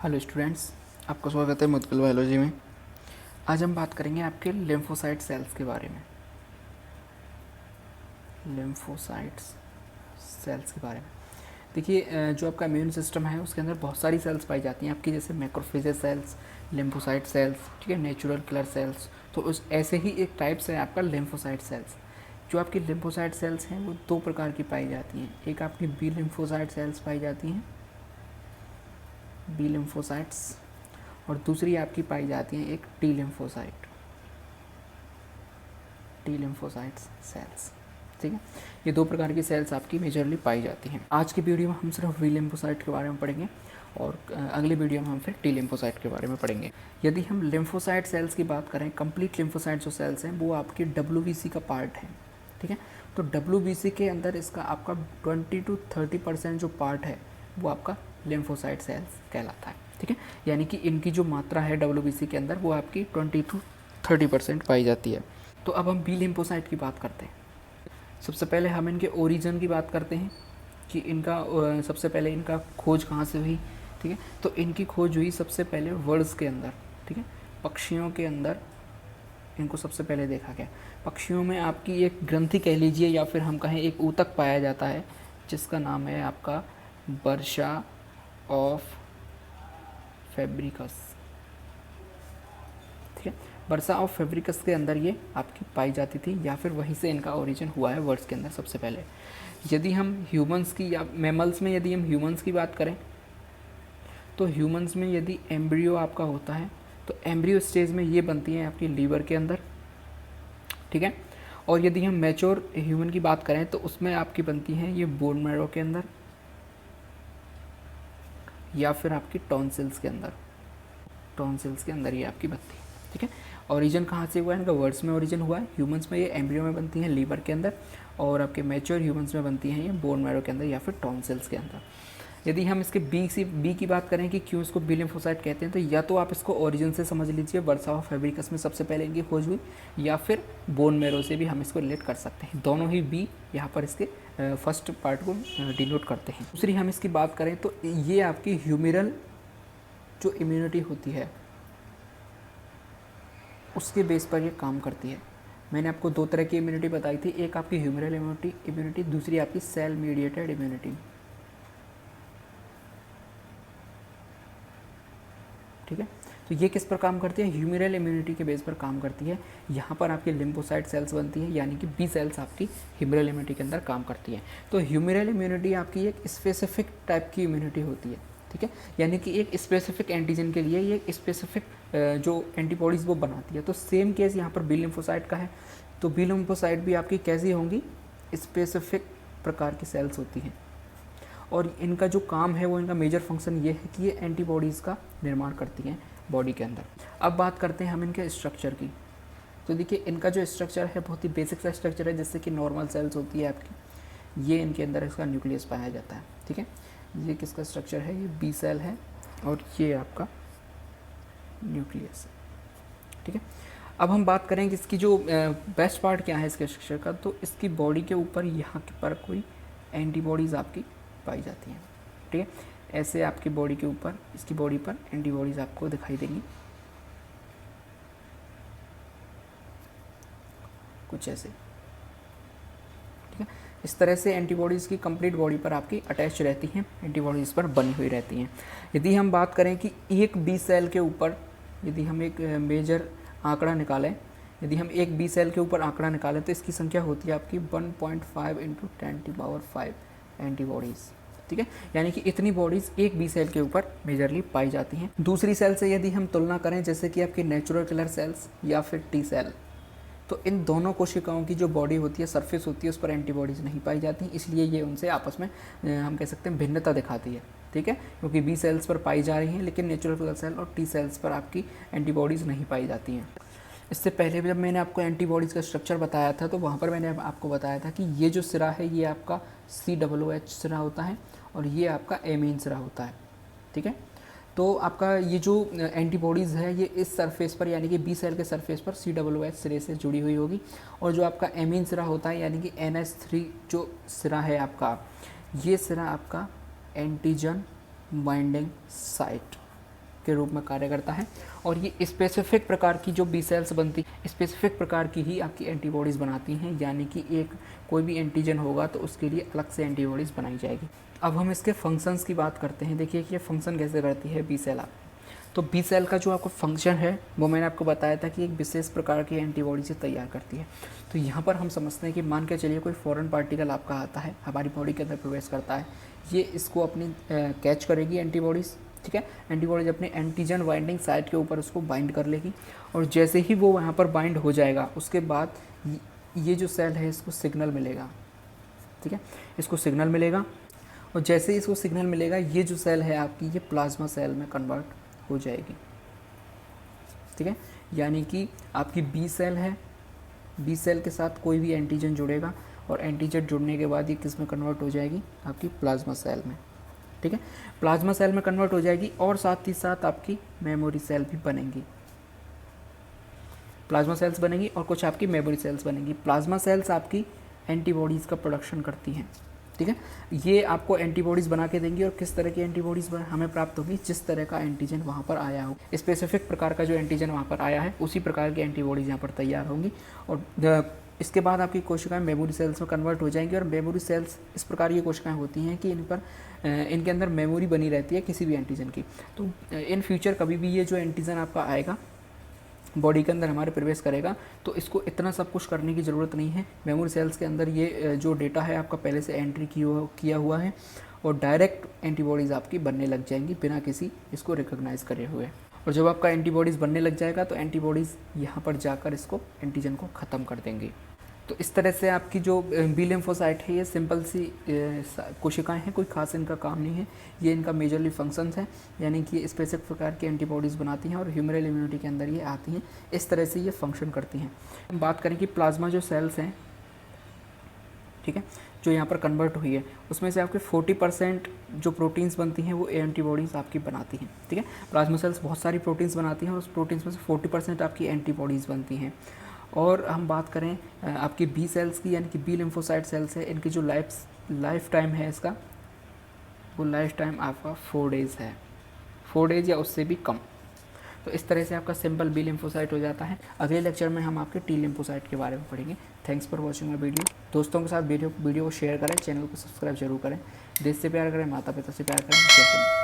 Hello students, आपका स्वागत है मुतकिल बायोलॉजी में। आज हम बात करेंगे आपके लिम्फोसाइट सेल्स के बारे में। लिम्फोसाइट्स सेल्स के बारे में देखिए, जो आपका इम्यून सिस्टम है उसके अंदर बहुत सारी सेल्स पाई जाती हैं आपकी, जैसे मैक्रोफेजेस सेल्स, लिम्फोसाइट सेल्स, ठीक है, नेचुरल किलर सेल्स। तो उस ऐसे ही एक टाइप्स है आपका लिम्फोसाइट सेल्स। जो आपकी लिम्फोसाइट सेल्स हैं वो दो प्रकार की पाई जाती हैं। एक आपकी बी लिम्फोसाइट सेल्स पाई जाती हैं, बी लिम्फोसाइट्स, और दूसरी आपकी पाई जाती है एक T lymphocyte, T lymphocytes cells. ठीक है, ये दो प्रकार की सेल्स आपकी मेजरली पाई जाती हैं। आज की वीडियो में हम सिर्फ वी लिम्फोसाइट के बारे में पढ़ेंगे और अगली वीडियो में हम फिर टी लिम्फोसाइट के बारे में पढ़ेंगे। यदि हम लिम्फोसाइट सेल्स की बात करें, कंप्लीट लिम्फोसाइट जो सेल्स हैं वो आपकी WBC का पार्ट है। ठीक है, तो WBC के अंदर इसका आपका 20 to 30% जो पार्ट है वो आपका लिम्फोसाइट सेल्स कहलाता है। ठीक है, यानी कि इनकी जो मात्रा है WBC के अंदर वो आपकी 20 to 30% पाई जाती है। तो अब हम बी लिम्फोसाइट की बात करते हैं। सबसे पहले हम इनके ओरिजिन की बात करते हैं कि इनका सबसे पहले इनका खोज कहाँ से हुई। ठीक है, तो इनकी खोज हुई सबसे पहले बर्ड्स के अंदर। ठीक है, पक्षियों के अंदर इनको सबसे पहले देखा गया। पक्षियों में आपकी एक ग्रंथि कह लीजिए या फिर हम कहें एक ऊतक पाया जाता है जिसका नाम है आपका बर्शा ऑफ फेब्रिकस। ठीक है, बर्सा ऑफ फेब्रिकस के अंदर ये आपकी पाई जाती थी या फिर वहीं से इनका ओरिजिन हुआ है वर्ड्स के अंदर सबसे पहले। यदि हम ह्यूमंस की या मैमल्स में यदि हम ह्यूमंस की बात करें तो ह्यूमंस में यदि एम्ब्रियो आपका होता है तो एम्ब्रियो स्टेज में ये बनती है आपकी लीवर के अंदर। ठीक है, और यदि हम मैच्योर ह्यूमन की बात करें तो उसमें आपकी बनती हैं ये बोन मैरो के अंदर या फिर आपकी टॉन्सिल्स के अंदर। टॉन्सिल्स के अंदर ये आपकी बनती है। ठीक है, ओरिजिन कहाँ से हुआ है इनका? वर्ड्स में ओरिजिन हुआ है। ह्यूमंस में ये एम्ब्रियो में बनती हैं लीवर के अंदर, और आपके मैच्योर ह्यूमंस में बनती हैं ये बोन मैरो के अंदर या फिर टॉन्सिल्स के अंदर। यदि हम इसके बी की बात करें कि क्यों इसको बी लिम्फोसाइट कहते हैं, तो या तो आप इसको ओरिजिन से समझ लीजिए, बर्सा ऑफ फेब्रिकस में सबसे पहले इनकी खोज हुई, या फिर बोन मैरो से भी हम इसको रिलेट कर सकते हैं। दोनों ही बी यहाँ पर इसके फर्स्ट पार्ट को डिनोट करते हैं। दूसरी हम इसकी बात करें तो ये आपकी ह्यूमिरल जो इम्यूनिटी होती है उसके बेस पर ये काम करती है। मैंने आपको दो तरह की इम्यूनिटी बताई थी, एक आपकी ह्यूमरल इम्यूनिटी, दूसरी आपकी सेल मीडिएटेड इम्यूनिटी। ठीक है, तो ये किस पर काम करती है? ह्यूमरल इम्यूनिटी के बेस पर काम करती है। यहाँ पर आपकी लिम्फोसाइट सेल्स बनती है, यानी कि बी सेल्स आपकी ह्यूमरल इम्यूनिटी के अंदर काम करती है। तो ह्यूमरल इम्यूनिटी आपकी एक स्पेसिफिक टाइप की इम्यूनिटी होती है। ठीक है, यानी कि एक स्पेसिफिक एंटीजन के लिए ये स्पेसिफिक जो एंटीबॉडीज़ वो बनाती है। तो सेम केस यहाँ पर बी लिम्फोसाइट का है। तो बी लिम्फोसाइट भी आपकी कैसी होंगी? स्पेसिफिक प्रकार की सेल्स होती हैं, और इनका जो काम है वो इनका मेजर फंक्शन ये है कि ये एंटीबॉडीज़ का निर्माण करती हैं बॉडी के अंदर। अब बात करते हैं हम इनके स्ट्रक्चर की। तो देखिए, इनका जो स्ट्रक्चर है बहुत ही बेसिक सा स्ट्रक्चर है, जैसे कि नॉर्मल सेल्स होती है आपकी, ये इनके अंदर इसका न्यूक्लियस पाया जाता है। ठीक है, ये किसका स्ट्रक्चर है? ये बी सेल है और ये आपका न्यूक्लियस है। ठीक है, अब हम बात करें कि इसकी जो बेस्ट पार्ट क्या है इसके स्ट्रक्चर का, तो इसकी बॉडी के ऊपर यहाँ पर कोई एंटीबॉडीज़ आपकी पाई जाती हैं। ठीक है, ऐसे आपकी बॉडी के ऊपर, इसकी बॉडी पर एंटीबॉडीज़ आपको दिखाई देंगी कुछ ऐसे। ठीक है, इस तरह से एंटीबॉडीज़ की कंप्लीट बॉडी पर आपकी अटैच रहती हैं, एंटीबॉडीज़ पर बनी हुई रहती हैं। यदि हम बात करें कि एक बी सेल के ऊपर यदि हम एक मेजर आंकड़ा निकालें, यदि हम एक बी सेल के ऊपर आंकड़ा निकालें तो इसकी संख्या होती है आपकी 1.5 × 10⁵ एंटीबॉडीज़। ठीक है, यानी कि इतनी बॉडीज़ एक बी सेल के ऊपर मेजरली पाई जाती हैं। दूसरी सेल से यदि हम तुलना करें, जैसे कि आपकी नेचुरल किलर सेल्स या फिर टी सेल, तो इन दोनों कोशिकाओं की जो बॉडी होती है, सरफेस होती है, उस पर एंटीबॉडीज़ नहीं पाई जाती, इसलिए ये उनसे आपस में हम कह सकते हैं भिन्नता दिखाती है। ठीक है, क्योंकि बी सेल्स पर पाई जा रही हैं लेकिन नेचुरल किलर सेल और टी सेल्स पर आपकी एंटीबॉडीज़ नहीं पाई जाती हैं। इससे पहले जब मैंने आपको एंटीबॉडीज़ का स्ट्रक्चर बताया था तो वहाँ पर मैंने आपको बताया था कि ये जो सिरा है ये आपका COOH सिरा होता है और ये आपका एमीन सिरा होता है। ठीक है, तो आपका ये जो एंटीबॉडीज़ है ये इस सरफेस पर, यानी कि बी सेल के सरफेस पर COOH सिरे से जुड़ी हुई होगी, और जो आपका एमीन सिरा होता है यानी कि NH3 जो सिरा है आपका, ये सिरा आपका एंटीजन बाइंडिंग साइट के रूप में कार्य करता है और ये स्पेसिफिक प्रकार की जो बी सेल्स बनती, स्पेसिफिक प्रकार की ही आपकी एंटीबॉडीज़ बनाती हैं, यानी कि एक कोई भी एंटीजन होगा तो उसके लिए अलग से एंटीबॉडीज़ बनाई जाएगी। अब हम इसके फंक्शंस की बात करते हैं। देखिए कि ये फंक्शन कैसे करती है बी सेल। तो बी सेल का जो आपको फंक्शन है वो मैंने आपको बताया था कि एक विशेष प्रकार की एंटीबॉडी से तैयार करती है। तो यहाँ पर हम समझते हैं कि मान के चलिए कोई फॉरेन पार्टिकल आपका आता है, हमारी बॉडी के अंदर प्रवेश करता है, ये इसको अपनी कैच करेगी एंटीबॉडीज़, ठीक है। एंटीबॉडीज अपने एंटीजन बाइंडिंग साइट के ऊपर उसको बाइंड कर लेगी और जैसे ही वो वहाँ पर बाइंड हो जाएगा उसके बाद ये जो सेल है इसको सिग्नल मिलेगा, ठीक है, इसको सिग्नल मिलेगा और जैसे ही इसको सिग्नल मिलेगा ये जो सेल है आपकी ये प्लाज्मा सेल में कन्वर्ट हो जाएगी, ठीक है। यानी कि आपकी बी सेल है, बी सेल के साथ कोई भी एंटीजन जुड़ेगा और एंटीजन जुड़ने के बाद ये किस में कन्वर्ट हो जाएगी, आपकी प्लाज्मा सेल में, ठीक है। प्लाज्मा सेल में कन्वर्ट हो जाएगी और साथ ही साथ आपकी मेमोरी सेल भी बनेंगी, प्लाज्मा सेल्स बनेंगी और कुछ आपकी मेमोरी सेल्स बनेंगी। प्लाज्मा सेल्स आपकी एंटीबॉडीज़ का प्रोडक्शन करती हैं, ठीक है। ये आपको एंटीबॉडीज़ बना के देंगी और किस तरह की एंटीबॉडीज़ हमें प्राप्त होगी, जिस तरह का एंटीजन वहाँ पर आया हो, स्पेसिफिक प्रकार का जो एंटीजन वहाँ पर आया है उसी प्रकार की एंटीबॉडीज़ यहाँ पर तैयार होंगी और इसके बाद आपकी कोशिकाएं मेमोरी सेल्स में कन्वर्ट हो जाएंगी। और मेमोरी सेल्स इस प्रकार की कोशिकाएं होती हैं कि इनके अंदर मेमोरी बनी रहती है किसी भी एंटीजन की। तो इन फ्यूचर कभी भी ये जो एंटीजन आपका आएगा बॉडी के अंदर हमारे प्रवेश करेगा तो इसको इतना सब कुछ करने की ज़रूरत नहीं है। मेमोरी सेल्स के अंदर ये जो डेटा है आपका पहले से एंट्री किया हुआ है और डायरेक्ट एंटीबॉडीज़ आपकी बनने लग जाएंगी बिना किसी इसको रिकॉग्नाइज़ करे हुए। और जब आपका एंटीबॉडीज़ बनने लग जाएगा तो एंटीबॉडीज़ यहाँ पर जाकर इसको एंटीजन को ख़त्म कर देंगी। तो इस तरह से आपकी जो बी लिम्फोसाइट है ये सिंपल सी कोशिकाएं हैं, कोई खास इनका काम नहीं है। ये इनका मेजरली फंक्शंस है, यानी कि स्पेसिफिक प्रकार की एंटीबॉडीज़ बनाती हैं और ह्यूमरल इम्यूनिटी के अंदर ये आती हैं। इस तरह से ये फंक्शन करती हैं। हम बात करें कि प्लाज्मा जो सेल्स हैं, ठीक है, जो यहाँ पर कन्वर्ट हुई है उसमें से आपके 40% जो प्रोटीन्स बनती हैं वो एंटीबॉडीज़ आपकी बनाती हैं, ठीक है। प्लाज्मा सेल्स बहुत सारी प्रोटीन्स बनाती हैं और उस प्रोटीन्स में से 40% आपकी एंटीबॉडीज़ बनती हैं। और हम बात करें आपकी बी सेल्स की, यानी कि बी लिम्फोसाइट सेल्स है, इनकी जो लाइफ टाइम है इसका, वो लाइफ टाइम आपका 4 डेज़ है, 4 डेज़ या उससे भी कम। तो इस तरह से आपका सिंपल बी लिम्फोसाइट हो जाता है। अगले लेक्चर में हम आपके टी लिम्फोसाइट के बारे में पढ़ेंगे। Thanks for watching my video. दोस्तों के साथ वीडियो को शेयर करें, चैनल को सब्सक्राइब जरूर करें। देश से प्यार करें, माता पिता से प्यार करें। जय हिंद।